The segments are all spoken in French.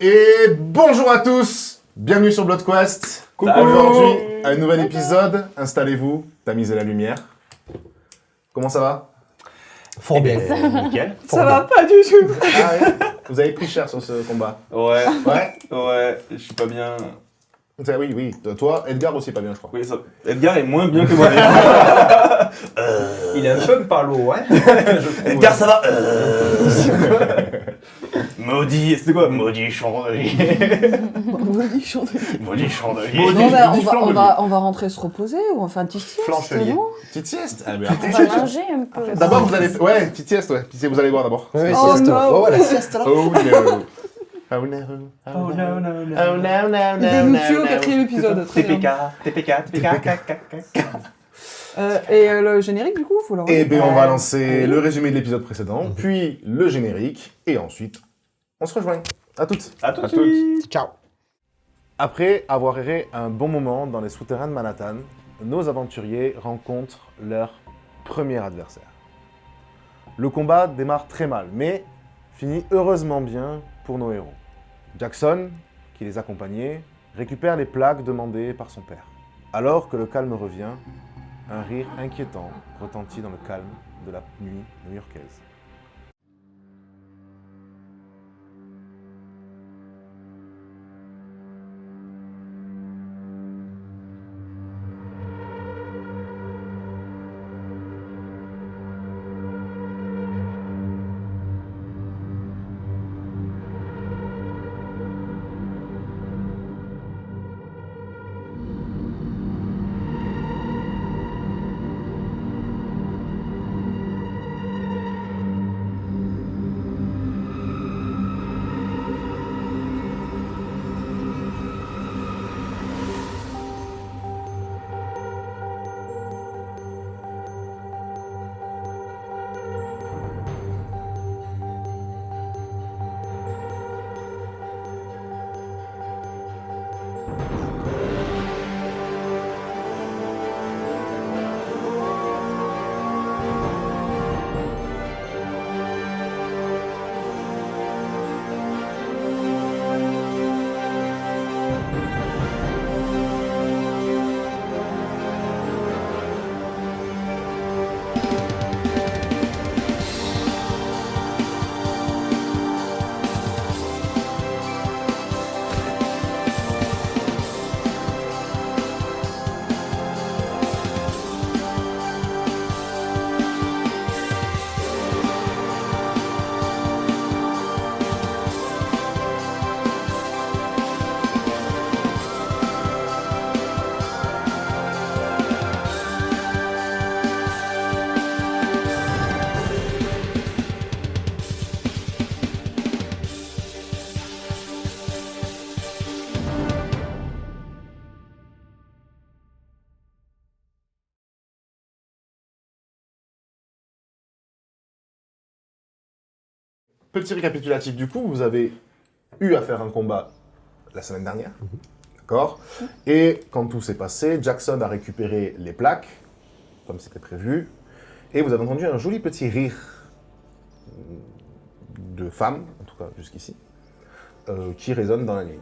Et bonjour à tous, bienvenue sur Blood Quest. Coucou. Aujourd'hui, un nouvel épisode. Installez-vous, tamisez la lumière. Comment ça va? Fort bien. Nickel. Ça va pas du tout. Ah ouais. Vous avez pris cher sur ce combat. Ouais, Ouais. je suis pas bien. Oui. Toi, Edgar aussi pas bien, je crois. Oui, Edgar est moins bien que moi d'ailleurs. Il est un peu par l'eau, ouais. Edgar, ça va Maudit, c'était quoi? Maudit chandelier. Maudit chandelier. Maudit chandelier. Maudit- Bon, ben, maudit on flandelier. va rentrer se reposer ou enfin petite sieste, Flanchelier. non? Petite sieste. Ah, mais On après, va manger un peu. d'abord vous allez... Ouais, petite sieste, ouais. Petite sieste, vous allez voir d'abord. Oui, Oh sieste. non. Oh, la sieste là. Oh no. Oh no. Oh no, no, no. Oh no, no, Il est nous tuer au 4e épisode. Très bien. TPK. Et le générique du coup, faut le Eh bien, on va remettre. lancer le résumé de l'épisode précédent, puis le générique, et ensuite, on se rejoint. À toutes. À tout de suite. Ciao. Après avoir erré un bon moment dans les souterrains de Manhattan, nos aventuriers rencontrent leur premier adversaire. Le combat démarre très mal, mais finit heureusement bien pour nos héros. Jackson, qui les accompagnait, récupère les plaques demandées par son père. Alors que le calme revient, un rire inquiétant retentit dans le calme de la nuit new-yorkaise. Petit récapitulatif du coup, vous avez eu à faire un combat la semaine dernière, d'accord? Et quand tout s'est passé, Jackson a récupéré les plaques, comme c'était prévu, et vous avez entendu un joli petit rire de femme, en tout cas jusqu'ici, qui résonne dans la nuit.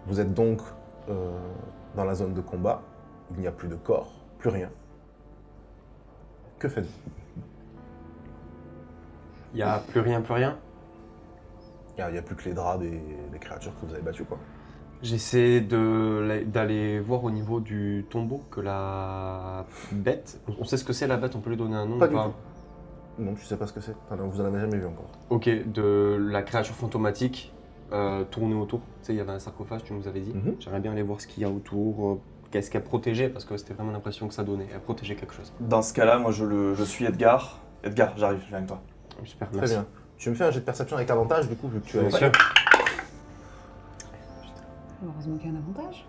Vous êtes donc dans la zone de combat, il n'y a plus de corps, plus rien. Que faites-vous? Il n'y a plus rien. Il n'y a plus que les draps des créatures que vous avez battues, quoi. J'essaie d'aller voir au niveau du tombeau que la bête. On sait ce que c'est la bête, on peut lui donner un nom Pas ou du tout. Non, tu sais pas ce que c'est. Enfin, vous en avez jamais vu encore. Ok, de la créature fantomatique tournée autour. Tu sais, il y avait un sarcophage, tu nous avais dit. Mhm. J'aimerais bien aller voir ce qu'il y a autour, qu'est-ce qu'elle protégeait, parce que c'était vraiment l'impression que ça donnait. Elle protégeait quelque chose. Dans ce cas-là, moi je suis Edgar. Edgar, j'arrive, je viens avec toi. Super, Très merci. bien. Tu me fais un jet de perception avec avantage, du coup, vu que tu as... Bien sûr. Heureusement qu'il y a un avantage.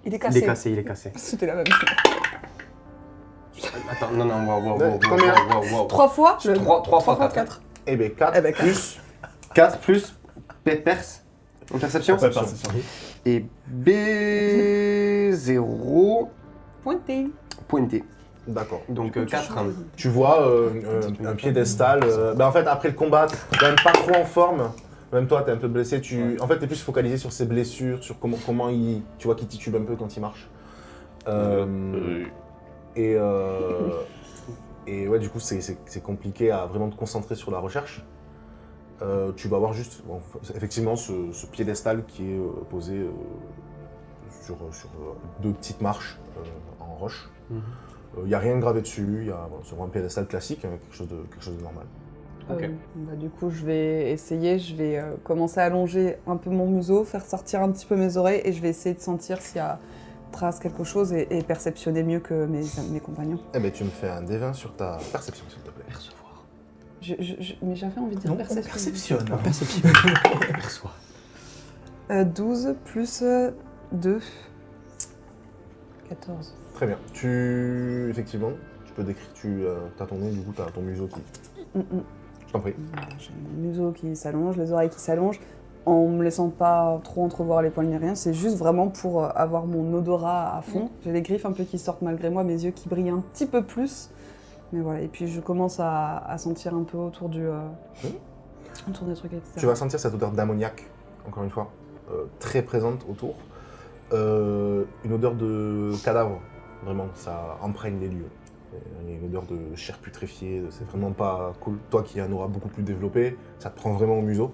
Il est Il est cassé. C'était la même chose. Attends, non, wow. Combien? 3 fois Trois fois quatre. 4. Eh bien, 4 Eh ben, quatre. plus... 4 plus perce. En perception. Perception. Et B0 Pointé. pointé. D'accord. Donc 4. Tu vois un piédestal. En fait, après le combat, t'es quand même pas trop en forme. Même toi, t'es un peu blessé. Ouais. En fait, t'es plus focalisé sur ses blessures, sur comment il. Tu vois qu'il titube un peu quand il marche. Et, et ouais, du coup, c'est compliqué à vraiment te concentrer sur la recherche. Tu vas voir juste, bon, effectivement, ce piédestal qui est posé sur deux petites marches en roche. Il n'y a rien de gravé dessus, c'est vraiment un piédestal classique, hein, quelque chose de normal. Ok. Du coup, je vais essayer, je vais commencer à allonger un peu mon museau, faire sortir un petit peu mes oreilles et je vais essayer de sentir s'il y a trace quelque chose et perceptionner mieux que mes compagnons. Eh ben, tu me fais un D20 sur ta perception, s'il te plaît. Percevoir. Mais j'avais envie de dire perception. Perceptionne. Perception. Perçoit. 12 plus 2. 14. Très bien. Effectivement, tu peux décrire, tu as ton nez, du coup, tu as ton museau qui. Je t'en prie. J'ai mon museau qui s'allonge, les oreilles qui s'allongent, en me laissant pas trop entrevoir les poils ni rien. C'est juste vraiment pour avoir mon odorat à fond. J'ai les griffes un peu qui sortent malgré moi, mes yeux qui brillent un petit peu plus. Mais voilà, et puis je commence à sentir un peu autour autour des trucs, etc. Tu vas sentir cette odeur d'ammoniac, encore une fois, très présente autour. Une odeur de cadavre, vraiment, ça imprègne les lieux. Il y a une odeur de chair putréfiée, c'est vraiment pas cool. Toi qui as un aura beaucoup plus développé, ça te prend vraiment au museau.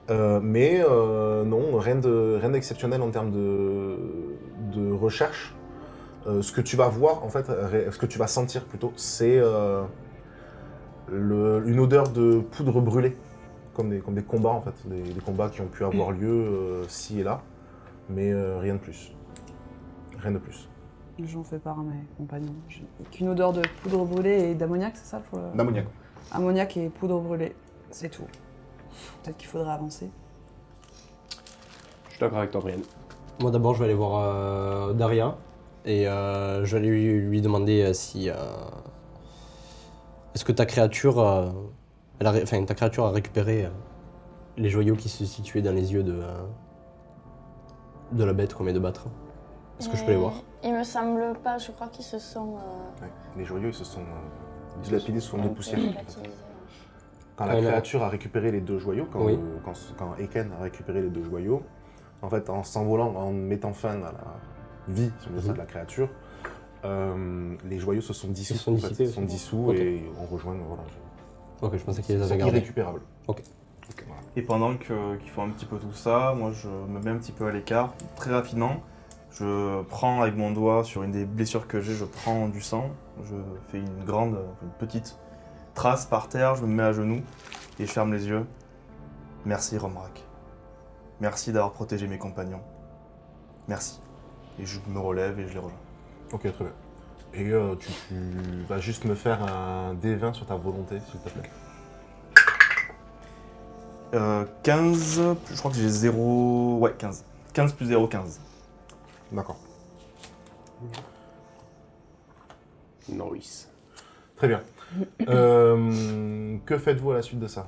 Mais non, rien d'exceptionnel en termes de recherche. Ce que tu vas voir, en fait, ce que tu vas sentir plutôt, c'est une odeur de poudre brûlée, comme des combats en fait, des combats qui ont pu avoir lieu ci et là, mais rien de plus. Rien de plus. J'en fais part à mes compagnons. J'ai qu'une odeur de poudre brûlée et d'ammoniac, c'est ça pour le... D'ammoniac. Ammoniac et poudre brûlée, c'est tout. Peut-être qu'il faudrait avancer. Je suis d'accord avec toi, Brian. Moi, d'abord, je vais aller voir Daria et je vais lui demander si. Est-ce que ta créature, ta créature a récupéré les joyaux qui se situaient dans les yeux de la bête qu'on vient de battre? Est-ce que je peux les voir? Il me semble pas, je crois qu'ils se sont Ouais. Les joyaux, ils se sont dilapidés sous forme de poussière. relativisés. Quand la créature a récupéré les deux joyaux, quand Oui. Eken a récupéré les deux joyaux, en fait, en s'envolant, en mettant fin à la vie, si on veut dire ça, de la créature, les joyaux se sont dissous. Ils se sont en fait. dissipés Ils se sont aussi. dissous Ok. et on rejoint. Voilà, Ok, je pensais qu'ils les ils sont avaient gardés. irrécupérables. Ok. Voilà. Et pendant qu'ils font un petit peu tout ça, moi je me mets un petit peu à l'écart, très rapidement. Je prends avec mon doigt sur une des blessures que j'ai, je prends du sang, je fais une petite trace par terre, je me mets à genoux et je ferme les yeux. Merci Romrak. Merci d'avoir protégé mes compagnons. Merci. Et je me relève et je les rejoins. Ok, très bien. Et tu vas juste me faire un D20 sur ta volonté, s'il te plaît. 15, je crois que j'ai 0... Ouais, 15. 15 plus 0, 15. D'accord. Nice. Très bien. Que faites-vous à la suite de ça?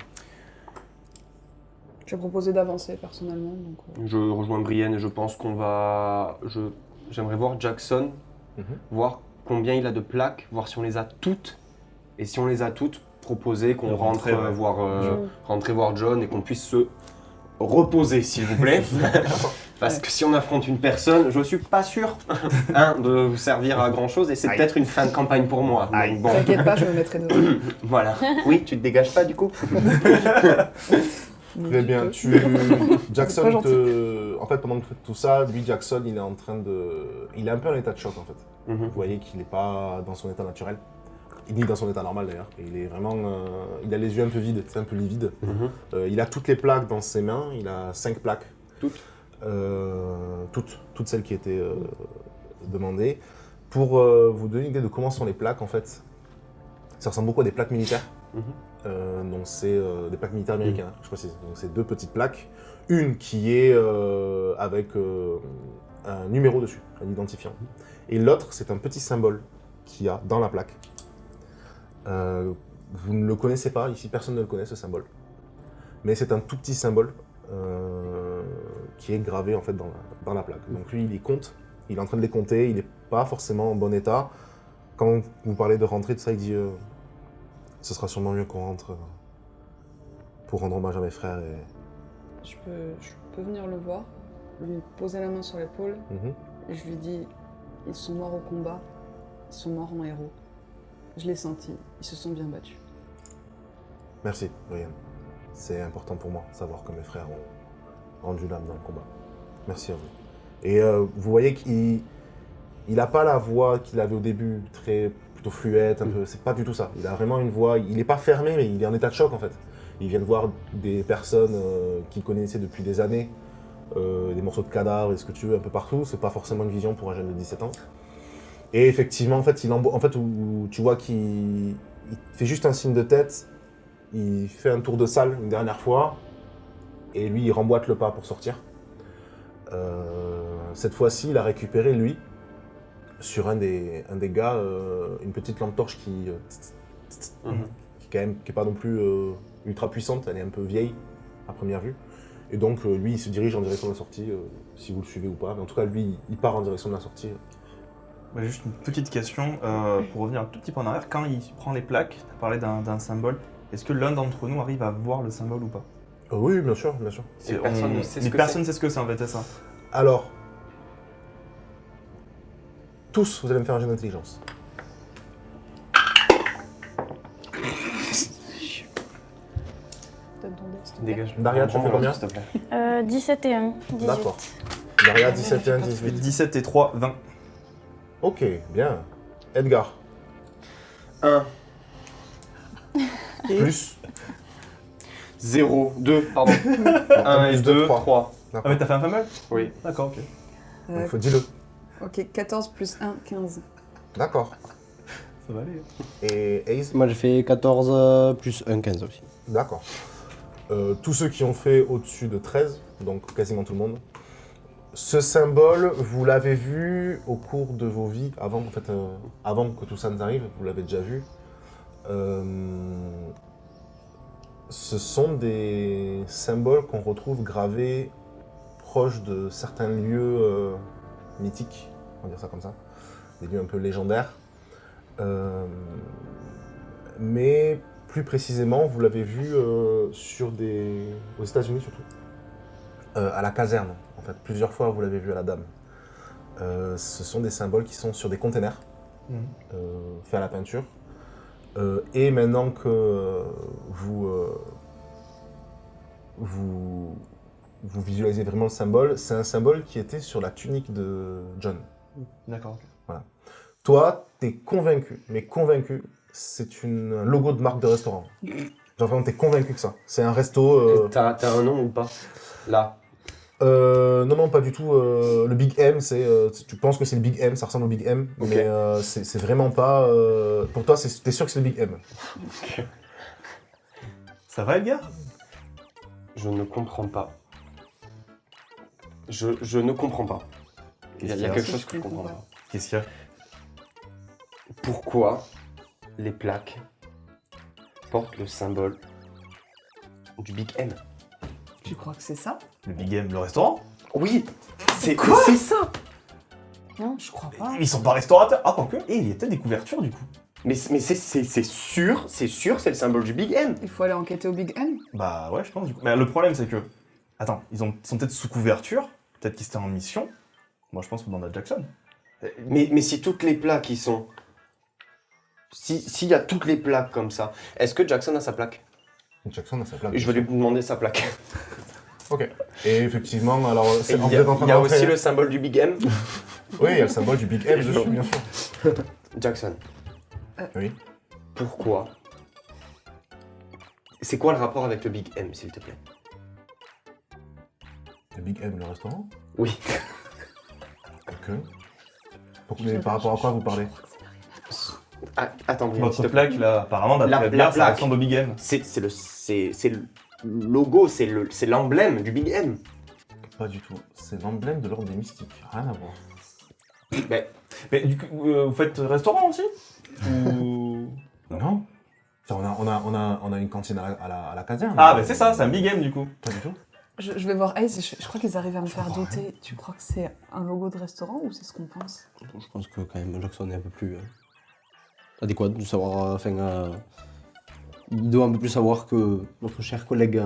J'ai proposé d'avancer personnellement, donc... Je rejoins Brienne et je pense qu'on va. J'aimerais voir Jackson, voir combien il a de plaques, voir si on les a toutes. Et si on les a toutes, proposer qu'on rentre Rentrer, ouais. rentrer voir John et qu'on puisse se reposer, s'il vous plaît. Parce que si on affronte une personne, je suis pas sûr de vous servir à grand chose et c'est peut-être une fin de campagne pour moi. Donc, bon, T'inquiète pas, je me mettrai devant. voilà. Oui, tu te dégages pas du coup. Très bien. Jackson, pas gentil. en fait, pendant que vous faites tout ça, lui, Jackson, il est en train de... Il est un peu en état de choc, en fait. Vous voyez qu'il n'est pas dans son état naturel. Ni dans son état normal, d'ailleurs. Et il est vraiment... il a les yeux un peu vides, c'est un peu livide. Il a toutes les plaques dans ses mains. Il a 5 plaques. Toutes Toutes celles qui étaient demandées. Pour vous donner une idée de comment sont les plaques, en fait, ça ressemble beaucoup à des plaques militaires. Donc c'est des plaques militaires américaines, hein, je précise. Donc c'est 2 petites plaques. Une qui est avec un numéro dessus, un identifiant. Et l'autre, c'est un petit symbole qu'il y a dans la plaque. Vous ne le connaissez pas, ici personne ne le connaît ce symbole. Mais c'est un tout petit symbole qui est gravé en fait dans la plaque. Donc lui, il les compte, il est en train de les compter, il n'est pas forcément en bon état. Quand vous parlez de rentrer, tout ça, il dit ce sera sûrement mieux qu'on rentre pour rendre hommage à mes frères je peux venir le voir, lui poser la main sur l'épaule, Mhm. et je lui dis, ils sont morts au combat, ils sont morts en héros. Je l'ai senti, ils se sont bien battus. Merci, Brian. C'est important pour moi, savoir que mes frères ont rendu l'âme dans le combat. Merci à vous. Et vous voyez qu'il n'a pas la voix qu'il avait au début, plutôt fluette, un peu. C'est pas du tout ça. Il a vraiment une voix. Il n'est pas fermé, mais il est en état de choc en fait. Il vient de voir des personnes qu'il connaissait depuis des années, des morceaux de cadavres et ce que tu veux un peu partout. C'est pas forcément une vision pour un jeune de 17 ans. Et effectivement, en fait, où tu vois qu'il fait juste un signe de tête. Il fait un tour de salle une dernière fois, et lui, il remboîte le pas pour sortir. Cette fois-ci, il a récupéré, lui, sur un des gars, une petite lampe torche qui est pas non plus ultra puissante, elle est un peu vieille, à première vue. Et donc, lui, il se dirige en direction de la sortie, si vous le suivez ou pas. Mais en tout cas, lui, il part en direction de la sortie. Bah, juste une petite question, pour revenir un tout petit peu en arrière. Quand il prend les plaques, tu as parlé d'un symbole. Est-ce que l'un d'entre nous arrive à voir le symbole ou pas? Oui, bien sûr, bien sûr. Si personne ne sait ce Mais que personne ne sait ce que c'est en fait, c'est ça. Alors, tous, vous allez me faire un jeu d'intelligence. Donne ton dé, s'il te c'est. plaît. Dégage. Daria, tu fais combien? S'il te plaît. 17 et 1. 18. D'accord. Daria, 17 et 1, 18. 17 et 3, 20. Ok, bien. Edgar, 1, plus. 0, 2, pardon. 1 et plus de 2, trois. 3. Ah mais t'as fait un fumble? Oui. D'accord, ok. Donc, faut dis-le. Ok, 14 plus 1, 15. D'accord. Ça va aller. Et Ace? Moi j'ai fait 14 plus 1, 15 aussi. D'accord. Tous ceux qui ont fait au-dessus de 13, donc quasiment tout le monde, ce symbole, vous l'avez vu au cours de vos vies, avant que tout ça nous arrive, vous l'avez déjà vu. Ce sont des symboles qu'on retrouve gravés proches de certains lieux mythiques, on va dire ça comme ça, des lieux un peu légendaires. Mais plus précisément, vous l'avez vu aux États-Unis surtout, à la caserne en fait. Plusieurs fois, vous l'avez vu à la Dame. Ce sont des symboles qui sont sur des containers faits à la peinture. Et maintenant que vous visualisez vraiment le symbole, c'est un symbole qui était sur la tunique de John. D'accord, ok. Toi, t'es convaincu, mais convaincu, c'est un logo de marque de restaurant. Genre vraiment, t'es convaincu que ça. C'est un resto... T'as un nom ou pas? Là. non, pas du tout. Le Big M, tu penses que c'est le Big M, ça ressemble au Big M, Ok. mais c'est vraiment pas... pour toi, t'es sûr que c'est le Big M. Ça va Edgar? Je ne comprends pas. Je ne comprends pas. Il y a quelque chose que je comprends pas. Qu'est-ce qu'il y a? Pourquoi les plaques portent le symbole du Big M? Tu crois que c'est ça? Le Big M, le restaurant? Oui, c'est ça. Non, je crois pas. Ils sont pas restaurateurs. Ah, quoique. Et il y a peut-être des couvertures du coup. Mais c'est sûr, c'est le symbole du Big M. Il faut aller enquêter au Big M. Bah ouais, je pense du coup. Mais le problème c'est que... Attends, ils sont peut-être sous couverture. Peut-être qu'ils étaient en mission. Moi je pense qu'on demande à Jackson. Mais si toutes les plaques y sont... S'il y a toutes les plaques comme ça, est-ce que Jackson a sa plaque? Jackson a sa plaque. Je vais lui demander sa plaque. Ok. Et effectivement, alors... Et vous il y a, êtes en train il y a d'entrer, aussi hein. le symbole du Big M. Oui, il y a le symbole du Big M dessus, bien sûr. Jackson, Oui. pourquoi? C'est quoi le rapport avec le Big M, s'il te plaît? Le Big M, le restaurant? Oui. Ok. Mais par rapport à quoi vous parlez? Ah, attends, Brian, s'il Votre te plaît. plaque là, apparemment La d'après Edgar, ça plaque. ressemble au Big M. C'est le logo, c'est l'emblème du Big M. Pas du tout. C'est l'emblème de l'ordre des mystiques. Rien à voir. Ben, Mais du coup, vous faites restaurant aussi? Ou... Non. On a une cantine à la caserne. Ah bah c'est ça, c'est un Big M du coup. Pas du tout. Je vais voir Ace, je crois qu'ils arrivent à me faire douter. Tu crois que c'est un logo de restaurant ou c'est ce qu'on pense? Je pense que quand même Jackson est un peu plus adéquat de savoir. Il doit un peu plus savoir que notre cher collègue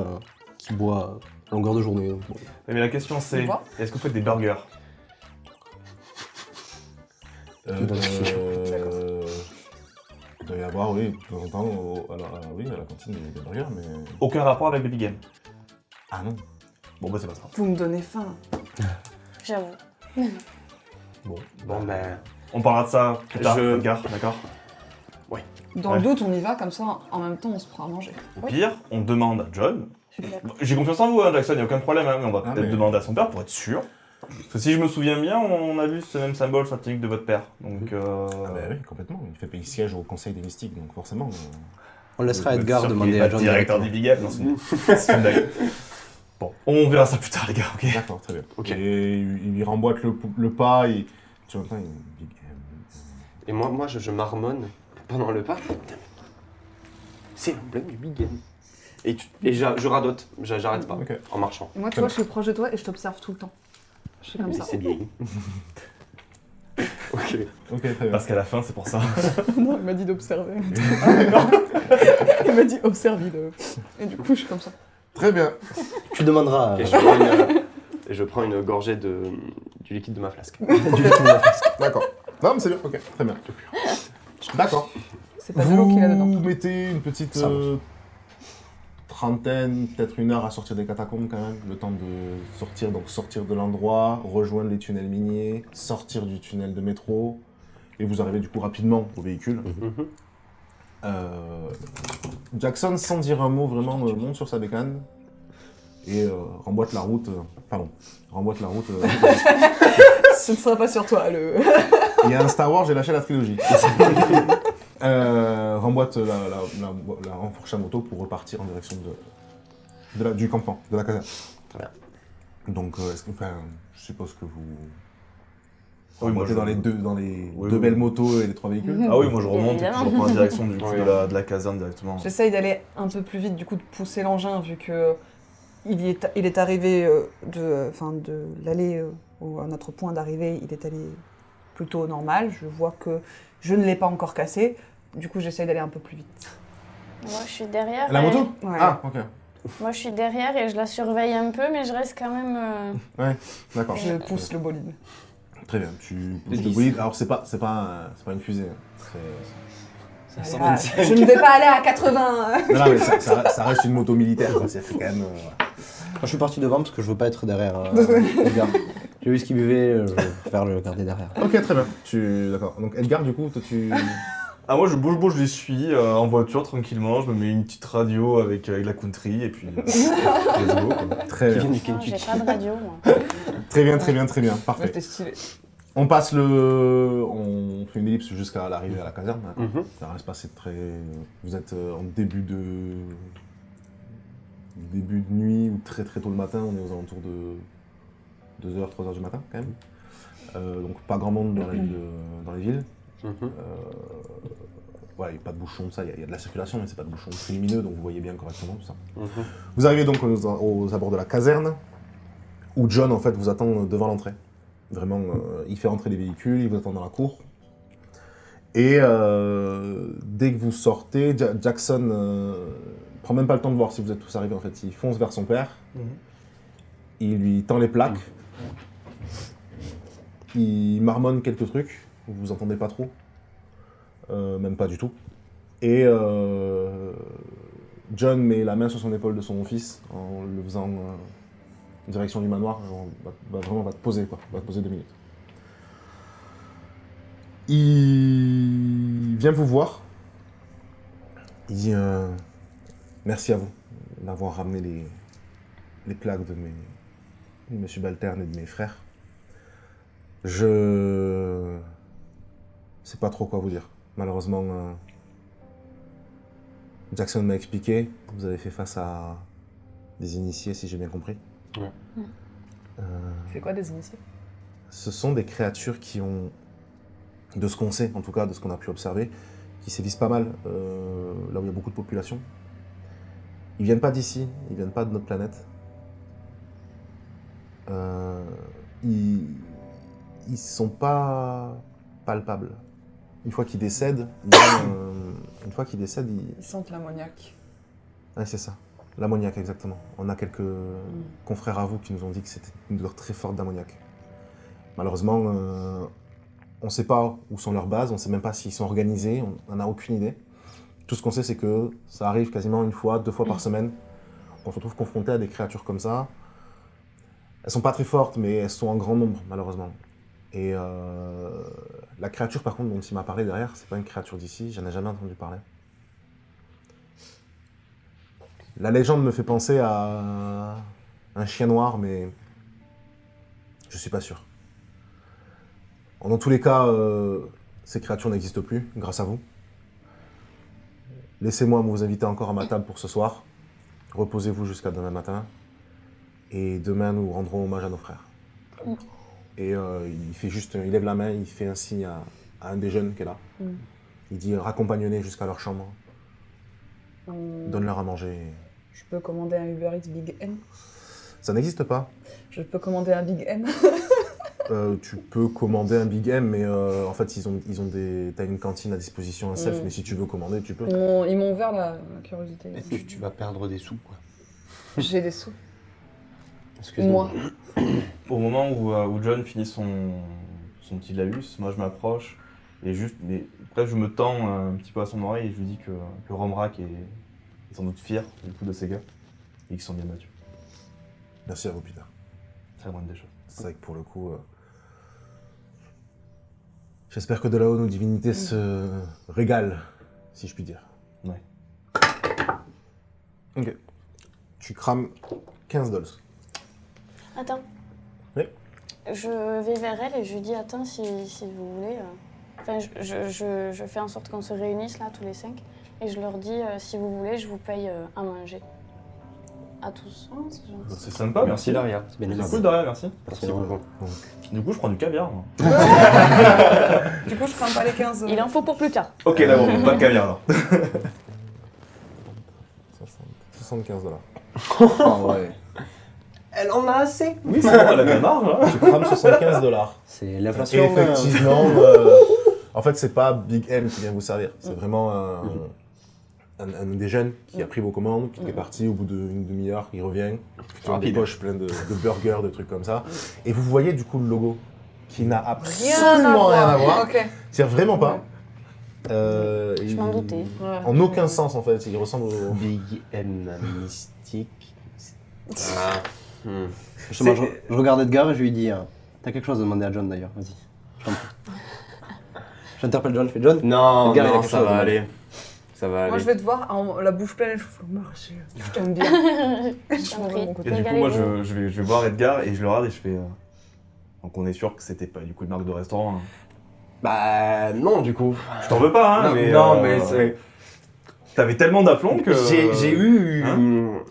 qui boit longueur de journée. Donc, bon. Mais la question c'est, Tu vois est-ce que vous faites des burgers? Il doit y avoir, oui, de temps en temps, oui, à la cantine, des burgers, mais... Aucun rapport avec le vegan. Ah non. Bon bah c'est pas ça. Vous me donnez faim. J'avoue. Bon, ben. On parlera de ça plus tard, Je- Edgar, d'accord? Dans le doute, on y va, comme ça, en même temps, on se prend à manger. Au pire, on demande à John. Je suis d'accord. J'ai confiance en vous, hein, Jackson, il n'y a aucun problème, hein, mais on va Ah, peut-être mais- demander à son père pour être sûr. Parce que si je me souviens bien, on a vu ce même symbole sur la tunique de votre père. Donc, Ah bah oui, complètement. Il fait payer siège au Conseil des Mystiques, donc forcément... On laissera vous êtes Edgar sûr qu'il demander est à pas John directeur directement. du Big Up, non, c'est une blague. Bon, on verra ça plus tard, les gars, ok? D'accord, très bien. Ok. Et il lui remboîte le pas, et... Tu entends, il... Et moi je marmonne pendant le pas. Putain, mais c'est l'emblème du Big Game. Et je radote, j'arrête pas, Ok. en marchant. Et moi, tu vois, je suis proche de toi et je t'observe tout le temps. Je suis comme ça. C'est bien. Ok. Ok, très bien. Parce qu'à la fin, c'est pour ça. Non, il m'a dit d'observer. Il m'a dit observe-le. Et du coup, je suis comme ça. Très bien. Tu demanderas Et je prends une gorgée du liquide de ma flasque. D'accord. Non, mais c'est bien, ok, très bien. D'accord. C'est pas de l'eau qu'il y a dedans. Vous mettez une petite Ça marche. trentaine, peut-être 1 heure à sortir des catacombes quand même, le temps de sortir, donc sortir de l'endroit, rejoindre les tunnels miniers, sortir du tunnel de métro, et vous arrivez du coup rapidement au véhicule. Mhm. Jackson, sans dire un mot, vraiment monte sur sa bécane et remboîte la route. Remboîte la route. Ce ne sera pas sur toi, le... Il y a un Star Wars, j'ai lâché la trilogie. Remboîte la enfourche à moto pour repartir en direction du campement, de la caserne. Très bien. Donc, je suppose que vous Oui, moi, remontez je- dans les Oui, deux oui. belles motos et les 3 véhicules. Ah oui, moi je Bien remonte et puis je évidemment. reprends la direction du coup, Oui. de la caserne directement. J'essaye d'aller un peu plus vite, du coup, de pousser l'engin, vu que il est arrivé de l'aller à notre point d'arrivée, il est allé plutôt normal. Je vois que je ne l'ai pas encore cassé. Du coup, j'essaye d'aller un peu plus vite. Moi, je suis derrière. La et- moto Ouais. Ah, ok. Moi, je suis derrière et je la surveille un peu, mais je reste quand même. D'accord. Je pousse le bolide. Très bien. Tu pousses le Dix. bolide. Alors, c'est pas une fusée. Hein. C'est- Ah, je ne vais pas aller à 80. Non, non, mais ça reste une moto militaire. Quoi. C'est quand même. Moi, je suis parti devant parce que je veux pas être derrière Edgar. J'ai vu ce qu'il buvait, je préfère le garder derrière. Ok, très bien. D'accord. Donc, Edgar, du coup, toi, tu. Ah moi je bouge, je les suis en voiture tranquillement, je me mets une petite radio avec la country et puis let's go quoi. Très Qui bien. vient du Non, j'ai Kentucky. pas de radio, moi. Très bien, très bien, très bien. Moi, Parfait. j'étais stylé. On fait une ellipse jusqu'à l'arrivée à la caserne. D'accord. Mhm. Ça va se passer très. Vous êtes en début de nuit ou très très tôt le matin. On est aux alentours de 2h, 3h du matin quand même. Donc pas grand monde dans les villes. Mhm. Ouais, il n'y a pas de bouchons, ça. Il y a de la circulation, mais c'est pas de bouchons très lumineux, donc vous voyez bien correctement tout ça. Mhm. Vous arrivez donc aux abords de la caserne, où John en fait vous attend devant l'entrée. Vraiment, il fait rentrer les véhicules, il vous attend dans la cour. Et dès que vous sortez, Jackson prend même pas le temps de voir si vous êtes tous arrivés en fait. Il fonce vers son père, il lui tend les plaques, il marmonne quelques trucs, vous entendez pas trop, même pas du tout. Et John met la main sur son épaule de son fils en le faisant en direction du manoir. Genre, va te poser quoi, va te poser 2 minutes. Il vient vous voir. Il dit merci à vous d'avoir ramené les plaques de mes subalternes et de mes frères. Je sais pas trop quoi vous dire. Malheureusement, Jackson m'a expliqué, vous avez fait face à des initiés, si j'ai bien compris. Ouais. C'est quoi des initiés? Ce sont des créatures qui ont, de ce qu'on sait, en tout cas de ce qu'on a pu observer, qui sévissent pas mal là où il y a beaucoup de population. Ils viennent pas d'ici, ils viennent pas de notre planète. Ils sont pas palpables. Une fois qu'ils décèdent, ils... Ils sentent l'ammoniaque. Ouais, c'est ça. L'ammoniac, exactement. On a quelques confrères à vous qui nous ont dit que c'était une odeur très forte d'ammoniac. Malheureusement, on ne sait pas où sont leurs bases, on ne sait même pas s'ils sont organisés, on n'en a aucune idée. Tout ce qu'on sait, c'est que ça arrive quasiment 1 fois, 2 fois par semaine. On se retrouve confronté à des créatures comme ça. Elles sont pas très fortes, mais elles sont en grand nombre, malheureusement. Et la créature, par contre, dont il m'a parlé derrière, c'est pas une créature d'ici, j'en ai jamais entendu parler. La légende me fait penser à un chien noir, mais je suis pas sûr. Dans tous les cas, ces créatures n'existent plus, grâce à vous. Laissez-moi vous inviter encore à ma table pour ce soir. Reposez-vous jusqu'à demain matin. Et demain, nous rendrons hommage à nos frères. Et il lève la main, il fait un signe à un des jeunes qui est là. Il dit, raccompagne-les jusqu'à leur chambre. Donne-leur à manger. Je peux commander un Uber Eats Big M. Ça n'existe pas. Je peux commander un Big M. Tu peux commander un Big M, mais en fait, t'as une cantine à disposition, un self, mais si tu veux commander, tu peux. Ils m'ont ouvert la curiosité. Et tu vas perdre des sous, quoi. J'ai des sous. Excuse-moi. Moi. Au moment où John finit son petit laïus, moi je m'approche et après je me tends un petit peu à son oreille et je lui dis que Romrak est sans doute fier du coup de ces gars et qu'ils sont bien battus. Merci à vous, Peter. C'est la moindre des choses. C'est vrai que pour le coup, j'espère que de là-haut, nos divinités se régalent, si je puis dire. Ouais. Ok. Tu crames 15 $. Attends. Oui. Je vais vers elle et je lui dis attends si vous voulez. Enfin, je fais en sorte qu'on se réunisse là tous les 5 et je leur dis si vous voulez, je vous paye à manger. À tous. Oh, c'est gentil. C'est sympa, merci. Daria. C'est bien C'est cool Daria, merci. Merci beaucoup. Du coup, je prends du caviar. Moi. Du coup, je crame pas les 15. Il en faut pour plus tard. Ok, d'accord, pas de caviar alors. 75 $. Ah ouais. Elle en a assez. Oui, c'est bon, elle a bien marge. Hein. Tu crames 75 $. C'est Et l'inflation. effectivement, en fait, c'est pas Big M qui vient vous servir. C'est vraiment un des jeunes qui a pris vos commandes, qui est parti au bout d'une demi-heure, il revient, qui a des Rapide. poches pleines de burgers, de trucs comme ça. Et vous voyez du coup le logo qui n'a absolument rien à voir. Ok. C'est-à-dire vraiment pas. Je m'en doutais. Ouais. En aucun sens en fait, il ressemble au... Big M mystique. Ah. Justement, je regarde Edgar et je lui dis t'as quelque chose à demander à John d'ailleurs, vas-y. Je t'en prie. J'interpelle John, je fais John. Non, Edgar, il a non, quelque ça chose à va demander. aller. Ça va Moi, aller. je vais te voir la bouche pleine et je fais merci. Je t'aime bien. Je t'en prie. Et du coup, Régalez-vous. moi, je vais voir Edgar et je le regarde et je fais. Donc, on est sûr que c'était pas du coup une marque de restaurant. Hein. Bah non, du coup. Je t'en veux pas, hein, Non, mais. non, mais c'est. T'avais tellement d'aplomb que. J'ai eu. Hein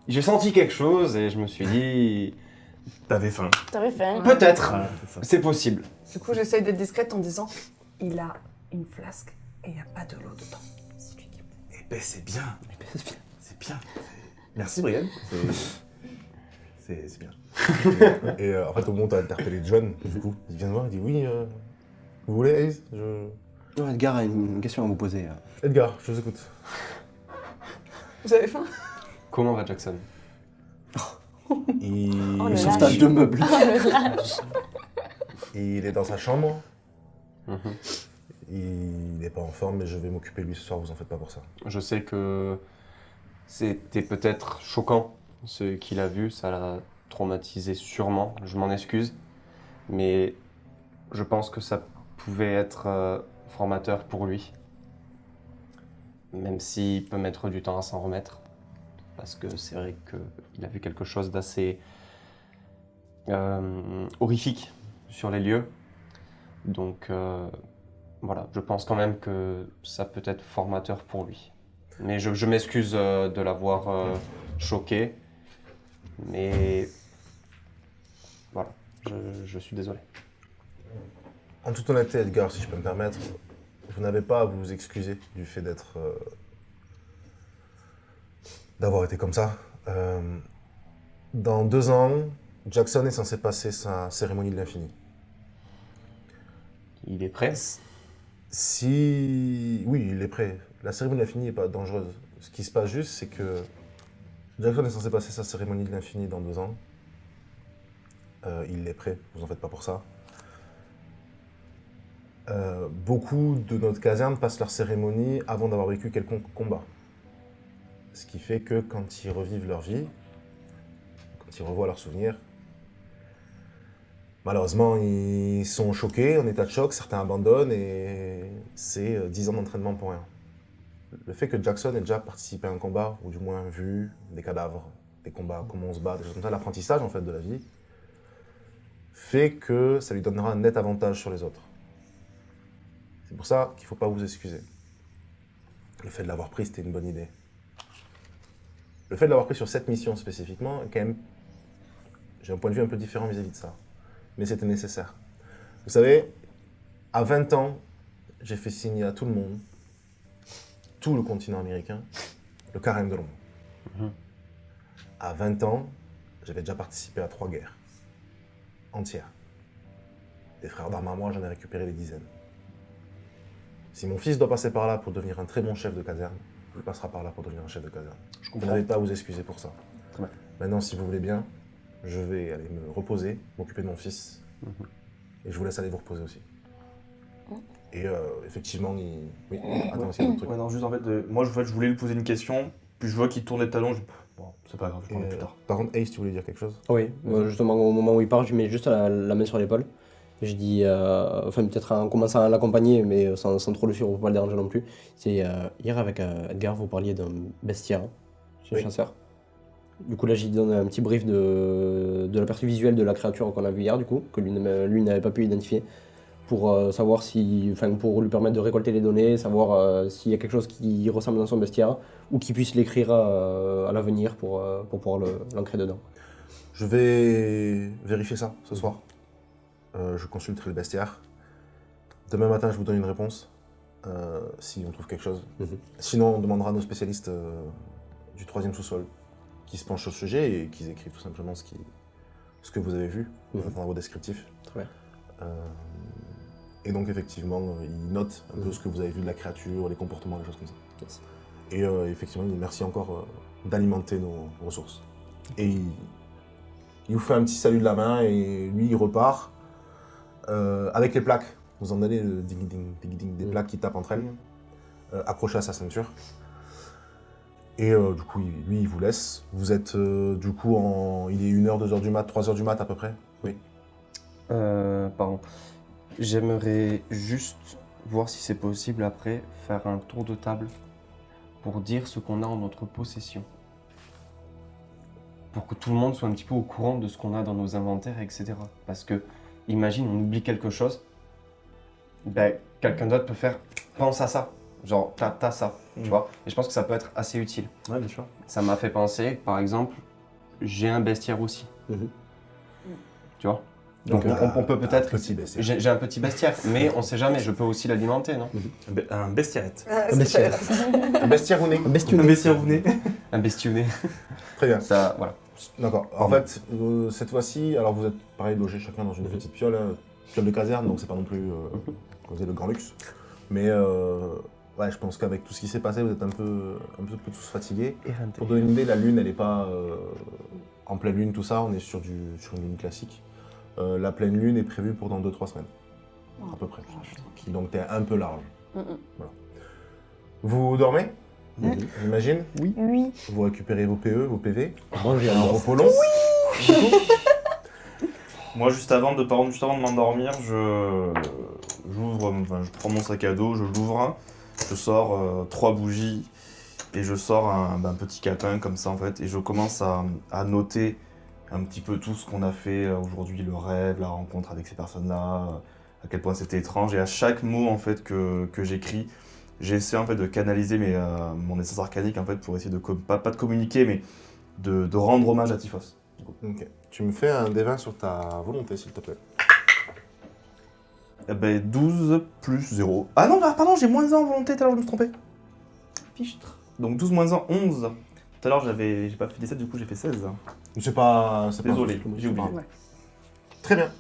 J'ai senti quelque chose et je me suis dit. T'avais faim. T'avais faim. Peut-être. Voilà, c'est ça. C'est possible. Du coup, j'essaye d'être discrète en disant il a une flasque et il n'y a pas de l'eau dedans. C'est lui qui me dit. Eh ben, c'est bien. C'est bien. Merci, Brian. C'est bien. Et en fait, au moment où t'as interpellé John, du coup, il vient de voir, il dit oui, vous voulez Ace Non, Edgar a une question à vous poser. Edgar, je vous écoute. Vous avez faim? Comment va Jackson? Il... Oh, le Sauvetage lâche. de meubles. Oh, le lâche. il est dans sa chambre. Mhm. Il n'est pas en forme, mais je vais m'occuper de lui ce soir, vous en faites pas pour ça. Je sais que c'était peut-être choquant ce qu'il a vu, ça l'a traumatisé sûrement, je m'en excuse, mais je pense que ça pouvait être formateur pour lui, même s'il peut mettre du temps à s'en remettre, parce que c'est vrai qu'il a vu quelque chose d'assez horrifique sur les lieux, donc voilà, je pense quand même que ça peut être formateur pour lui. Mais je m'excuse de l'avoir choqué, mais voilà, je suis désolé. En toute honnêteté, Edgar, si je peux me permettre, vous n'avez pas à vous excuser du fait d'avoir été comme ça. Dans 2 ans, Jackson est censé passer sa cérémonie de l'infini. Il est prêt? Si... Oui, il est prêt. La cérémonie de l'infini n'est pas dangereuse. ce qui se passe juste, c'est que Jackson est censé passer sa cérémonie de l'infini dans 2 ans. Il est prêt, vous en faites pas pour ça. Beaucoup de notre caserne passent leur cérémonie avant d'avoir vécu quelconque combat. Ce qui fait que quand ils revivent leur vie, quand ils revoient leurs souvenirs, malheureusement, ils sont choqués, en état de choc, certains abandonnent et c'est 10 ans d'entraînement pour rien. Le fait que Jackson ait déjà participé à un combat, ou du moins vu des cadavres, des combats, comment on se bat, des choses comme ça, l'apprentissage en fait de la vie, fait que ça lui donnera un net avantage sur les autres. C'est pour ça qu'il ne faut pas vous excuser. Le fait de l'avoir pris, c'était une bonne idée. Le fait de l'avoir pris sur cette mission spécifiquement, quand même, j'ai un point de vue un peu différent vis-à-vis de ça. Mais c'était nécessaire. Vous savez, à 20 ans, j'ai fait signer à tout le monde, tout le continent américain, le carême de l'ombre. À 20 ans, j'avais déjà participé à 3 guerres entières. Des frères d'armes à moi, j'en ai récupéré des dizaines. Si mon fils doit passer par là pour devenir un très bon chef de caserne, il passera par là pour devenir un chef de caserne. Je Vous comprends. n'avez pas à vous excuser pour ça. Très bien. Maintenant, si vous voulez bien, je vais aller me reposer, m'occuper de mon fils. Et je vous laisse aller vous reposer aussi. Et effectivement, oui, attends, c'est un autre truc. Ouais, non, juste en fait, moi je voulais lui poser une question, puis je vois qu'il tourne les talons, bon, c'est pas grave, je prends plus tard. Par contre, Ace, tu voulais dire quelque chose? Oui, justement, au moment où il part, je lui mets juste la main sur l'épaule. Je dis, enfin peut-être en commençant à l'accompagner, mais sans trop le suivre pour pas le déranger non plus. C'est hier avec Edgar, vous parliez d'un bestiaire chez le chasseur. Du coup là, j'y donne un petit brief de l'aperçu visuel de la créature qu'on a vu hier, du coup, que lui n'avait pas pu identifier, pour savoir si, enfin pour lui permettre de récolter les données, savoir s'il y a quelque chose qui ressemble dans son bestiaire ou qui puisse l'écrire à l'avenir pour pouvoir l'ancrer dedans. Je vais vérifier ça ce soir. Je consulterai le bestiaire. Demain matin, je vous donne une réponse, si on trouve quelque chose. Sinon, on demandera à nos spécialistes du 3e sous-sol qui se penchent sur le sujet et qui écrivent tout simplement ce que vous avez vu. On attendra vos descriptifs. Très bien. Et donc, effectivement, ils notent un peu ce que vous avez vu de la créature, les comportements, les choses comme ça. Yes. Et effectivement, il merci encore d'alimenter nos ressources. Et il vous fait un petit salut de la main et lui, il repart. Avec les plaques, vous en allez le ding-ding des plaques qui tapent entre elles, accrochées à sa ceinture. Et du coup, lui, il vous laisse. Vous êtes du coup il est 1h, 2h du mat, 3h du mat à peu près? Oui. Pardon. J'aimerais juste voir si c'est possible après faire un tour de table pour dire ce qu'on a en notre possession. Pour que tout le monde soit un petit peu au courant de ce qu'on a dans nos inventaires, etc. Parce que, imagine, on oublie quelque chose, ben, quelqu'un d'autre peut faire « pense à ça ». Genre, t'as ça, tu vois. Et je pense que ça peut être assez utile. Ouais, bien sûr. Ça m'a fait penser, par exemple, j'ai un bestiaire aussi. Tu vois. Donc on peut peut-être... Petit bestiaire. J'ai un petit bestiaire, mais on sait jamais, je peux aussi l'alimenter, non? Un bestiarette. Un bestiaire ou Un bestiounet. Un bestiaire Un bestionné. Très bien. Ça, voilà. D'accord. En fait, cette fois-ci, alors vous êtes pareil logés chacun dans une petite piole, piole de caserne, donc c'est pas non plus comme vous avez le grand luxe. Mais ouais, je pense qu'avec tout ce qui s'est passé, vous êtes un peu tous fatigués. Pour donner une idée, la lune, elle n'est pas en pleine lune, tout ça, on est sur une lune classique. La pleine lune est prévue pour dans 2-3 semaines, à peu près. Donc t'es un peu large. Voilà. Vous dormez, j'imagine? Oui. Vous récupérez vos PE, vos PV, Moi, j'ai un repos long. Moi, juste avant de m'endormir, je prends mon sac à dos, je l'ouvre, je sors 3 bougies et je sors un petit calepin comme ça en fait, et je commence à noter un petit peu tout ce qu'on a fait aujourd'hui, le rêve, la rencontre avec ces personnes-là, à quel point c'était étrange, et à chaque mot en fait que j'écris, j'essaie en fait de canaliser mon essence arcanique en fait pour essayer de pas de communiquer, mais de rendre hommage à Typhos. Ok. Tu me fais un D20 sur ta volonté, s'il te plaît. Eh ben 12 plus 0. Ah non, pardon, j'ai moins 1 en volonté, tout à l'heure je me suis trompé. Fichtre. Donc 12 moins 1, 11. Tout à l'heure j'ai pas fait 17, du coup j'ai fait 16. C'est pas Désolé, j'ai oublié. Ouais. Très bien.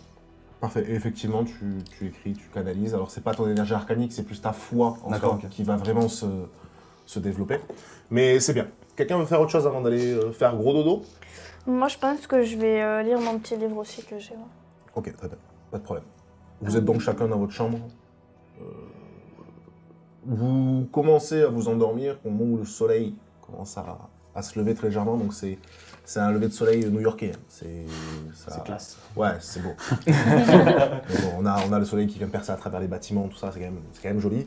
Parfait. Et effectivement, tu écris, tu canalises. Alors, c'est pas ton énergie arcanique, c'est plus ta foi en D'accord, soi ok. qui va vraiment se se développer. Mais c'est bien. Quelqu'un veut faire autre chose avant d'aller faire gros dodo? Moi, je pense que je vais lire mon petit livre aussi que j'ai. Ouais. Ok, très bien. Pas de problème. Vous êtes donc chacun dans votre chambre. Vous commencez à vous endormir au moment où le soleil commence à se lever très légèrement. Donc c'est un lever de soleil new-yorkais. C'est classe. Ouais, c'est beau. Mais bon, on a le soleil qui vient percer à travers les bâtiments, tout ça, c'est quand même joli.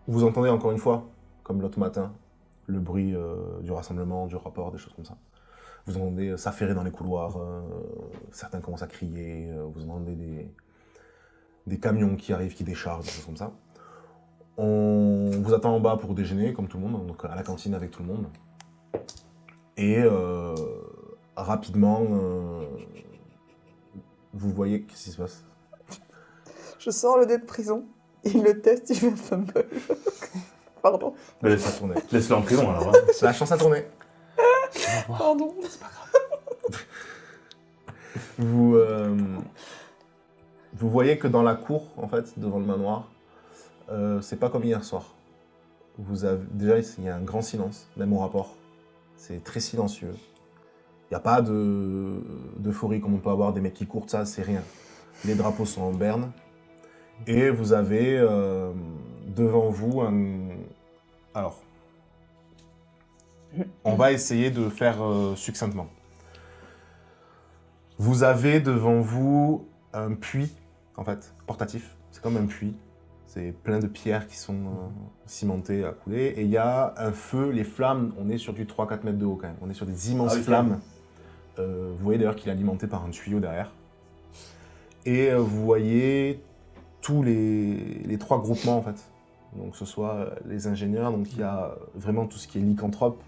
Vous entendez encore une fois, comme l'autre matin, le bruit du rassemblement, du rapport, des choses comme ça. Vous entendez s'affairer dans les couloirs, certains commencent à crier, vous entendez des camions qui arrivent, qui déchargent, des choses comme ça. On vous attend en bas pour déjeuner, comme tout le monde, donc à la cantine avec tout le monde. Et rapidement, vous voyez, qu'est-ce qui se passe? Je sors le dé de prison, il le teste, il fait fumble. Pardon. Laisse-la tourner. Laisse-le en prison alors. C'est la chance à tourner. Pardon. Vous voyez que dans la cour, en fait, devant le manoir, c'est pas comme hier soir. Déjà, il y a un grand silence, même au rapport. C'est très silencieux. Il n'y a pas d'euphorie comme on peut avoir des mecs qui courent, ça, c'est rien. Les drapeaux sont en berne. Et vous avez devant vous un... Alors, on va essayer de faire succinctement. Vous avez devant vous un puits, en fait, portatif. C'est comme un puits. C'est plein de pierres qui sont cimentées à couler. Et il y a un feu, les flammes, on est sur du 3-4 mètres de haut quand même. On est sur des immenses flammes. Vous voyez d'ailleurs qu'il est alimenté par un tuyau derrière. Et vous voyez tous les 3 groupements en fait. Donc que ce soit les ingénieurs, donc il y a vraiment tout ce qui est lycanthrope.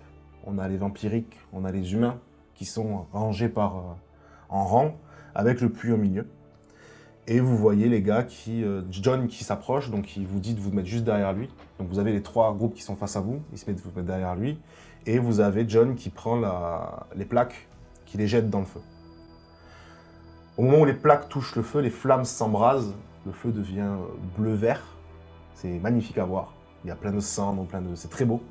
On a les vampiriques, on a les humains qui sont rangés en rang avec le puits au milieu. Et vous voyez les gars John qui s'approche, donc il vous dit de vous mettre juste derrière lui. Donc vous avez les 3 groupes qui sont face à vous, ils se mettent de vous mettre derrière lui. Et vous avez John qui prend les plaques, qui les jette dans le feu. Au moment où les plaques touchent le feu, les flammes s'embrasent, le feu devient bleu-vert. C'est magnifique à voir. Il y a plein de sang, donc c'est très beau.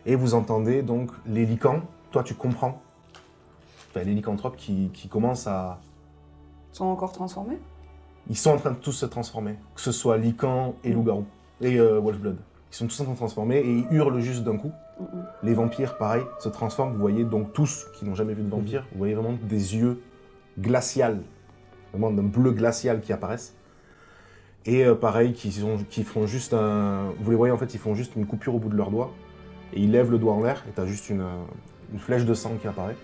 Et vous entendez donc les lycans, toi tu comprends, enfin, les lycanthropes qui commencent à... Ils sont encore transformés? Ils sont en train de tous se transformer, que ce soit lycans et loup-garou, et Wolfblood. Ils sont tous en train de se transformer et ils hurlent juste d'un coup. Les vampires, pareil, se transforment. Vous voyez donc tous qui n'ont jamais vu de vampire, vous voyez vraiment des yeux glacial, vraiment d'un bleu glacial qui apparaissent. Et pareil, qui font juste un... Vous les voyez en fait, ils font juste une coupure au bout de leur doigt, et ils lèvent le doigt en l'air, et t'as juste une flèche de sang qui apparaît.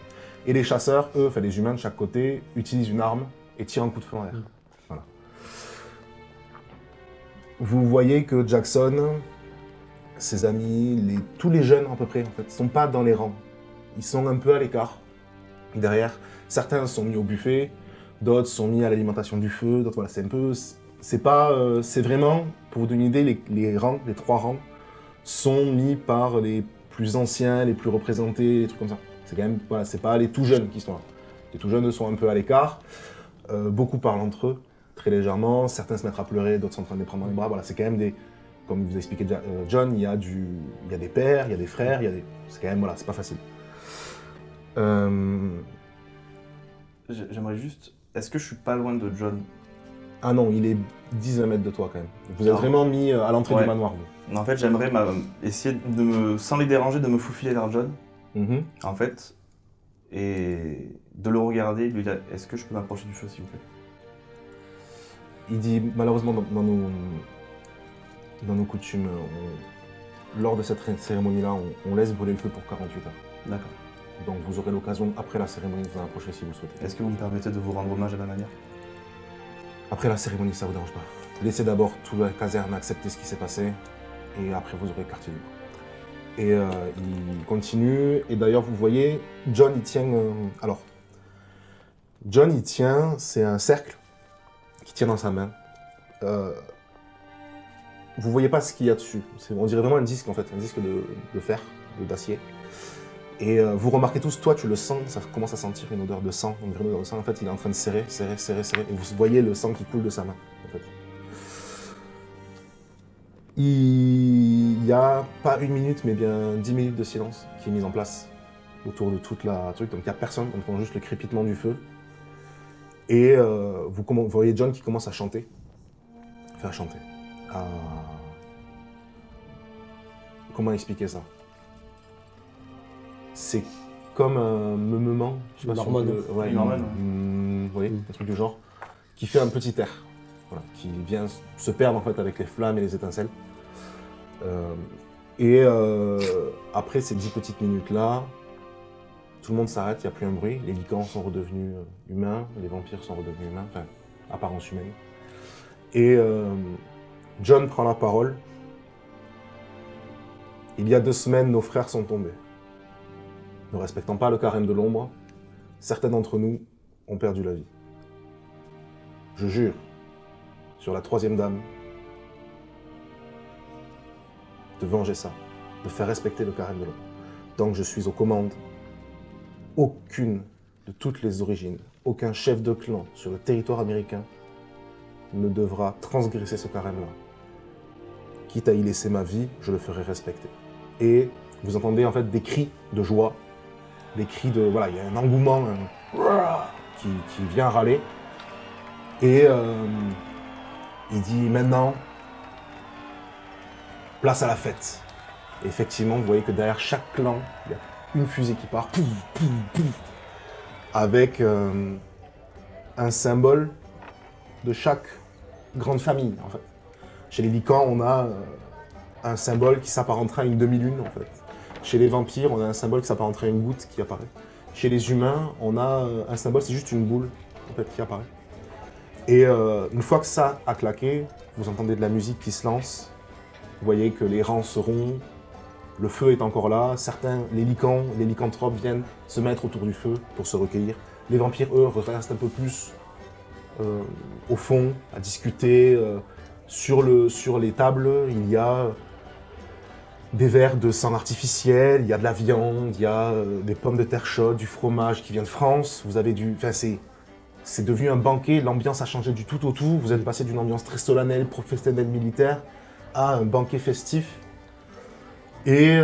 Et les chasseurs, eux, enfin les humains de chaque côté, utilisent une arme et tirent un coup de feu en l'air. Voilà. Vous voyez que Jackson, ses amis, tous les jeunes à peu près, en fait, sont pas dans les rangs. Ils sont un peu à l'écart, derrière. Certains sont mis au buffet, d'autres sont mis à l'alimentation du feu, d'autres, voilà, c'est un peu... c'est vraiment, pour vous donner une idée, les 3 rangs, sont mis par les plus anciens, les plus représentés, les trucs comme ça. C'est quand même, voilà, c'est pas les tout jeunes qui sont là. Les tout jeunes sont un peu à l'écart, beaucoup parlent entre eux, très légèrement, certains se mettent à pleurer, d'autres sont en train de les prendre dans les bras, voilà, c'est quand même des... Comme vous a expliqué John, il y a des pères, il y a des frères, c'est quand même, voilà, c'est pas facile. J'aimerais juste... Est-ce que je suis pas loin de John? Ah non, il est 10-20 mètres de toi quand même. Vous êtes vraiment mis à l'entrée du manoir, vous. En fait, j'aimerais essayer sans les déranger, de me faufiler vers John. En fait, et de le regarder, lui dire, est-ce que je peux m'approcher du feu, s'il vous plaît? Il dit, malheureusement, dans nos coutumes, lors de cette cérémonie-là, on laisse brûler le feu pour 48 heures. D'accord. Donc vous aurez l'occasion, après la cérémonie, de vous en approcher si vous le souhaitez. Est-ce que vous me permettez de vous rendre hommage à ma manière? Après la cérémonie, ça vous dérange pas. Laissez d'abord toute la caserne accepter ce qui s'est passé, et après vous aurez quartier libre. Et il continue, et d'ailleurs vous voyez, John il tient... John il tient, c'est un cercle qu'il tient dans sa main. Vous voyez pas ce qu'il y a dessus, on dirait vraiment un disque en fait, un disque de fer, d'acier. Et vous remarquez tous, toi tu le sens, ça commence à sentir une odeur de sang, une vraie odeur de sang. En fait, il est en train de serrer. Et vous voyez le sang qui coule de sa main. En fait. Il y a pas 1 minute, mais bien 10 minutes de silence qui est mise en place autour de toute la truc. Donc il n'y a personne, on entend juste le crépitement du feu. Et vous voyez John qui commence à chanter. Enfin, à chanter. Comment expliquer ça? C'est comme un meumement, je sais pas si on Hormone. peut- ouais, Une hormone, oui, un truc du genre, qui fait un petit air, voilà, qui vient se perdre en fait avec les flammes et les étincelles. Après ces 10 petites minutes-là, tout le monde s'arrête, il n'y a plus un bruit, les lycans sont redevenus humains, les vampires sont redevenus humains, enfin, apparence humaine. Et John prend la parole. Il y a 2 semaines, nos frères sont tombés. Ne respectant pas le carême de l'ombre, certains d'entre nous ont perdu la vie. Je jure, sur la 3e dame, de venger ça, de faire respecter le carême de l'ombre. Tant que je suis aux commandes, aucune de toutes les origines, aucun chef de clan sur le territoire américain ne devra transgresser ce carême-là. Quitte à y laisser ma vie, je le ferai respecter. Et vous entendez en fait des cris de joie, des cris de... Voilà, il y a un engouement qui vient râler. Et il dit maintenant, place à la fête. Et effectivement, vous voyez que derrière chaque clan, il y a une fusée qui part, pouf, pouf, pouf, avec un symbole de chaque grande famille, en fait. Chez les lycans, on a un symbole qui s'apparenterait à une demi-lune, en fait. Chez les vampires, on a un symbole qui s'apparenterait à une goutte qui apparaît. Chez les humains, on a un symbole, c'est juste une boule, en fait, qui apparaît. Et une fois que ça a claqué, vous entendez de la musique qui se lance. Vous voyez que les rangs se rompent, le feu est encore là. Certains, les lycanthropes viennent se mettre autour du feu pour se recueillir. Les vampires, eux, restent un peu plus au fond, à discuter. Sur les tables, il y a des verres de sang artificiel, il y a de la viande, il y a des pommes de terre chaudes, du fromage qui vient de France. Vous avez enfin, c'est devenu un banquet, l'ambiance a changé du tout au tout. Vous êtes passé d'une ambiance très solennelle, professionnelle, militaire, à un banquet festif. Et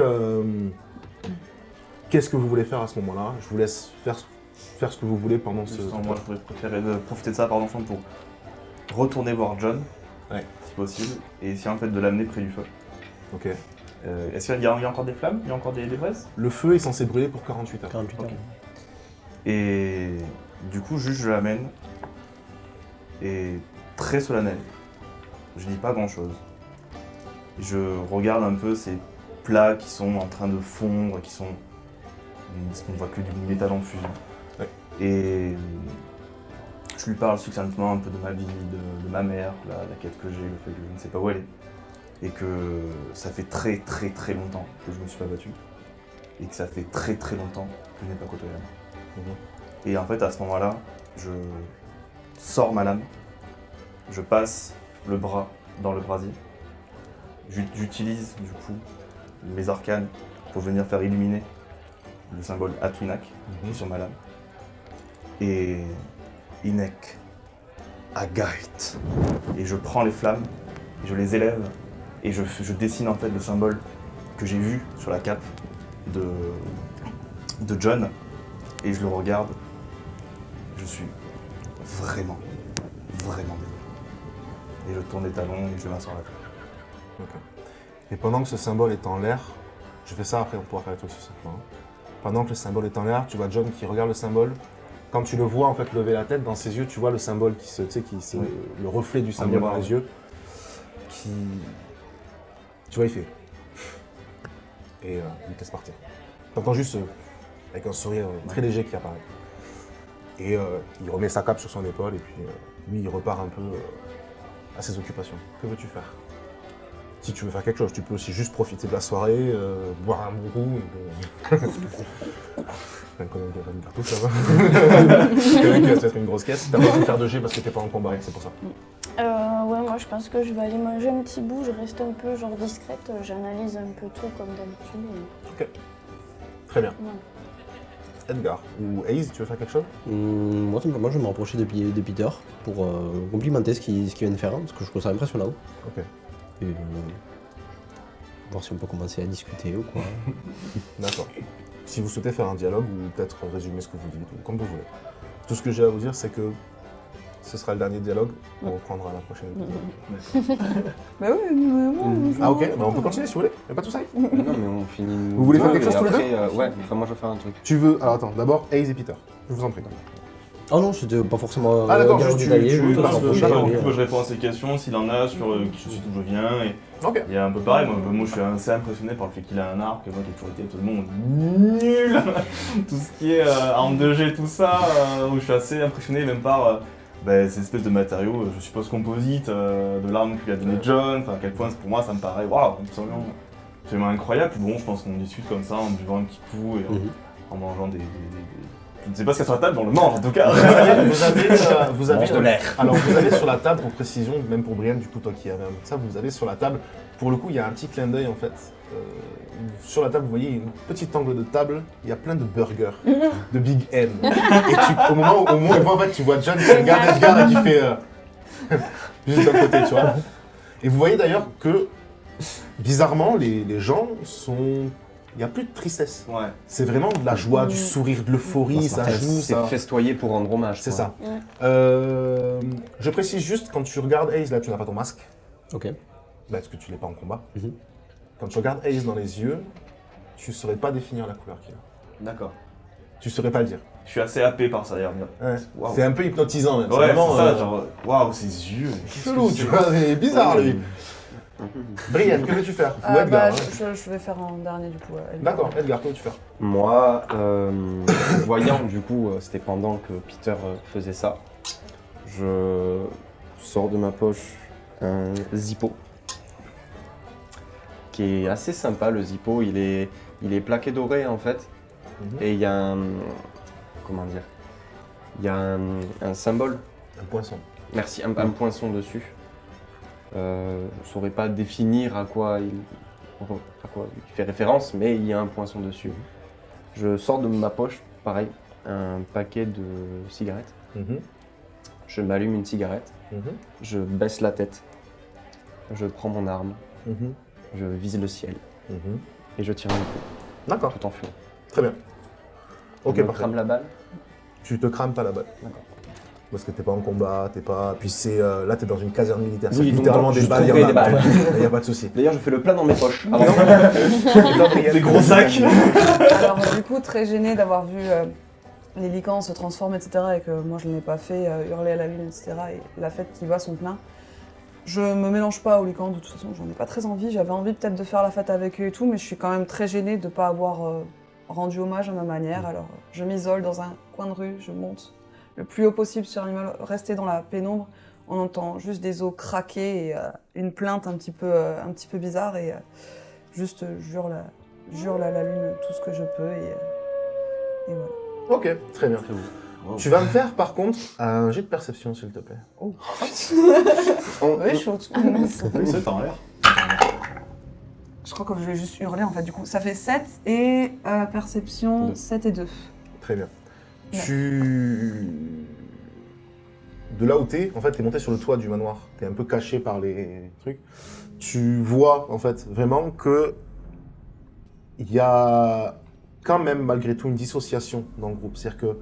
qu'est-ce que vous voulez faire à ce moment-là? Je vous laisse faire ce que vous voulez pendant ce... Justement, moi, je pourrais préférer profiter de ça, pardon, pour retourner voir John, Ouais. si possible, et essayer en fait de l'amener près du feu. Ok. Est-ce qu'il y a encore des flammes? Il y a encore des braises? Le feu est censé brûler pour 48 heures. 48 heures. Ok. Et du coup, juste je l'amène, et très solennel, je dis pas grand-chose. Je regarde un peu ces plats qui sont en train de fondre, on voit que du métal en fusion. Ouais. Et je lui parle succinctement un peu de ma vie, de ma mère, la quête que j'ai, le fait que je ne sais pas où elle est. Et que ça fait très très très longtemps que je ne me suis pas battu. Et que ça fait très très longtemps que je n'ai pas côtoyé la mort. Et en fait, à ce moment-là, je sors ma lame, je passe le bras dans le brasier. J'utilise du coup mes arcanes pour venir faire illuminer le symbole Atunak sur ma lame. Et Inek Agait. Et je prends les flammes, et je les élève, et je dessine en fait le symbole que j'ai vu sur la cape de John, et je le regarde. Je suis vraiment désolé. Et je tourne les talons et je m'assois là. Ok. Et pendant que ce symbole est en l'air, je fais ça après, on pourra faire les trucs sur ça. Pendant que le symbole est en l'air, tu vois John qui regarde le symbole. Quand tu le vois en fait lever la tête, dans ses yeux, tu vois le symbole Oui. le reflet du symbole miroir, dans les yeux, qui, tu vois, il fait. Et il te laisse partir. T'entends juste avec un sourire très léger qui apparaît. Et il remet sa cape sur son épaule et puis lui il repart un peu à ses occupations. Que veux-tu faire? Si tu veux faire quelque chose, tu peux aussi juste profiter de la soirée, boire un bon coup. Quand même qui a pas de cartouche, ça va. Quelqu'un qui va se mettre une grosse caisse. T'as pas envie de faire de G parce que t'es pas en combat, c'est pour ça. Ouais, moi je pense que je vais aller manger un petit bout, je reste un peu genre discrète, j'analyse un peu tout comme d'habitude. Ok. Très bien. Ouais. Edgar ou Ace, tu veux faire quelque chose? Moi, simplement, je vais me rapprocher de Peter pour complimenter ce qu'il vient de faire, parce que je trouve ça impressionnant. Ok. Et voir si on peut commencer à discuter ou quoi. D'accord. Si vous souhaitez faire un dialogue ou peut-être résumer ce que vous dites, ou comme vous voulez. Tout ce que j'ai à vous dire, c'est que ce sera le dernier dialogue. On reprendra la prochaine épisode. Bah oui, Ah ok, bah on peut continuer si vous voulez, y'a pas de soucis. Non, mais on finit. Vous voulez faire quelque chose tous les deux Ouais, enfin, moi je vais faire un truc. Tu veux... Alors attends, d'abord Ace et Peter. Je vous en prie. Ah non, c'était pas forcément Ah, d'accord, dialogue juste détaillé, tu juste parles de- rapprocher, d'accord, Du et, coup, je réponds à ses questions, s'il en a, sur qui je suis, d'où je viens. Et Ok. il y a un peu pareil, moi je suis assez impressionné par le fait qu'il a un arc, moi qui ai toujours été totalement nul. Tout ce qui est arme de jet, tout ça, où je suis assez impressionné même par ces espèces de matériaux, je suppose composites, de l'arme que lui a donné John, enfin à quel point pour moi ça me paraît waouh, absolument incroyable. Bon, je pense qu'on discute comme ça en buvant un petit coup et en mangeant des... Je ne sais pas ce qu'il y a sur la table, mais on le mange en tout cas. Vous avez mange de l'air. Alors vous avez sur la table, pour précision, même pour Brian, du coup toi qui avais un peu de ça, vous avez sur la table, pour le coup il y a un petit clin d'œil en fait. Sur la table vous voyez une petite angle de table, il y a plein de burgers, de Big N. Et au moment où il voit en fait, tu vois John qui regarde Edgar et qui fait juste d'un côté, tu vois. Et vous voyez d'ailleurs que bizarrement les gens sont... Il n'y a plus de tristesse. Ouais. C'est vraiment de la joie, du sourire, de l'euphorie, ça joue, C'est ça... festoyer pour rendre hommage. C'est quoi. ça. Ouais. Je précise juste, quand tu regardes Ace, là tu n'as pas ton masque, Ok. parce que tu l'es pas en combat. Mhm. Quand tu regardes Ace dans les yeux, tu saurais pas définir la couleur qu'il a. D'accord. Tu saurais pas le dire. Je suis assez happé par ça d'ailleurs. Ouais. Waouh. C'est un peu hypnotisant même. Ouais, c'est vraiment c'est ça, genre, waouh, ses yeux. chelou, tu vois, c'est bizarre lui. Brian, que veux-tu faire Ou Edgar, hein. je vais faire en dernier du coup. Edgar. D'accord, Edgar, que veux-tu faire Moi, voyant du coup, c'était pendant que Peter faisait ça, je sors de ma poche un Zippo. Qui est assez sympa le Zippo, il est plaqué doré en fait. Et il y a un... Comment dire? Il y a un symbole, Un poinçon. merci, un poinçon dessus. Je ne saurais pas définir à quoi il fait référence, mais il y a un poinçon dessus. Je sors de ma poche, pareil, un paquet de cigarettes. Mhm, Je m'allume une cigarette, mhm, je baisse la tête, je prends mon arme, mhm, je vise le ciel mhm. et je tire un coup, D'accord, tout en fumant. très bien. Je Ok, me parfait. crame la balle. Tu te crames pas la balle. D'accord. Parce que t'es pas en combat, t'es pas... Puis c'est... là, t'es dans une caserne militaire. Oui, C'est donc littéralement je des balles, il y en trouverai a des balles. Il n'y a pas de souci. D'ailleurs, je fais le plein dans mes poches. avant. Des gros sacs. Alors du coup, très gênée d'avoir vu les licans se transforment, etc. et que moi je ne l'ai pas fait, hurler à la lune, etc. et la fête qui va son plein. Je me mélange pas aux licans, de toute façon j'en ai pas très envie. J'avais envie peut-être de faire la fête avec eux et tout, mais je suis quand même très gênée de ne pas avoir rendu hommage à ma manière. Alors je m'isole dans un coin de rue, je monte le plus haut possible sur l'immeuble, rester dans la pénombre. On entend juste des os craquer et une plainte un petit peu bizarre et juste jure la lune tout ce que je peux et voilà. Ok, très bien. Tu vas me faire par contre un jet de perception s'il te plaît. Oui, chaud. C'est en l'air. Je crois que je vais juste hurler en fait du coup. Ça fait 7 et perception Deux. 7 et 2. Très bien. Ouais. De là où t'es, en fait, t'es monté sur le toit du manoir. T'es un peu caché par les trucs. Tu vois, en fait, vraiment que il y a quand même, malgré tout, une dissociation dans le groupe. C'est-à-dire que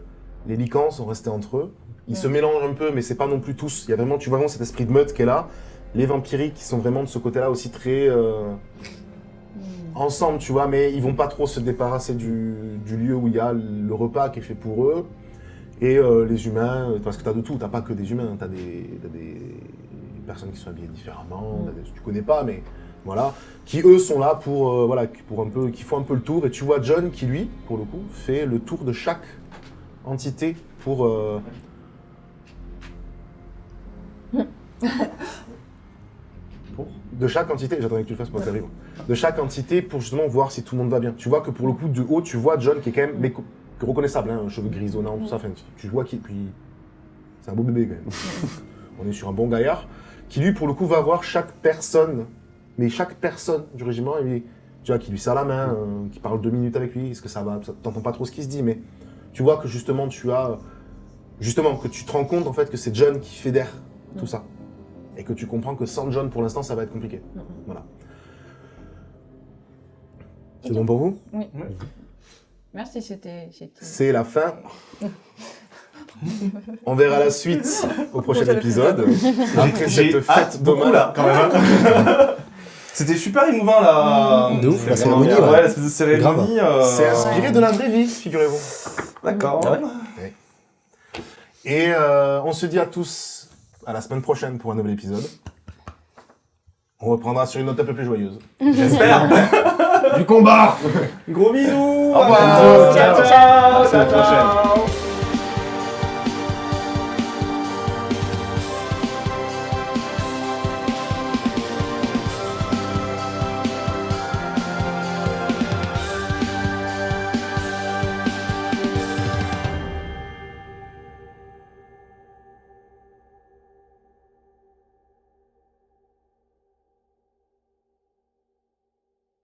les licans sont restés entre eux. Ils se mélangent un peu, mais c'est pas non plus tous. Il y a vraiment, tu vois vraiment cet esprit de meute qui est là. Les vampiriques qui sont vraiment de ce côté-là aussi très ensemble, tu vois, mais ils vont pas trop se débarrasser du lieu où il y a le repas qui est fait pour eux. Et les humains, parce que t'as de tout, t'as pas que des humains, t'as des personnes qui sont habillées différemment, t'as des, tu connais pas, mais voilà, qui eux sont là pour, voilà, pour un peu, qui font un peu le tour. Et tu vois John qui lui, pour le coup, fait le tour de chaque entité pour de chaque entité, j'attendais que tu le fasses pour que ça arrive. De chaque entité pour justement voir si tout le monde va bien. Tu vois que pour le coup, de haut, tu vois John qui est quand même mais reconnaissable, hein, cheveux grisonnants, tout ça. Enfin, tu vois qu'il, puis c'est un beau bébé quand même. On est sur un bon gaillard qui lui, pour le coup, va voir chaque personne, mais chaque personne du régiment. Et tu vois, qui lui serre la main, qui parle 2 minutes avec lui, est-ce que ça va, t'entends pas trop ce qui se dit, mais tu vois que justement que tu te rends compte en fait que c'est John qui fédère tout ça. Et que tu comprends que sans John, pour l'instant, ça va être compliqué. Voilà. C'est bon pour vous? Oui. Merci, c'était... C'est la fin. On verra la suite au prochain épisode. Après cette fête beaucoup d'hommage. là, quand même. C'était super émouvant là. De ouf, la Vraiment cérémonie, bien. ouais. Ouais, l'espèce de cérémonie. C'est inspiré de la vraie vie, figurez-vous. D'accord. Ah ouais. Et on se dit à tous à la semaine prochaine pour un nouvel épisode. On reprendra sur une note un peu plus joyeuse. J'espère. Du combat. Gros bisous. Au revoir. À bientôt. Ciao, ciao. À la À la semaine prochaine.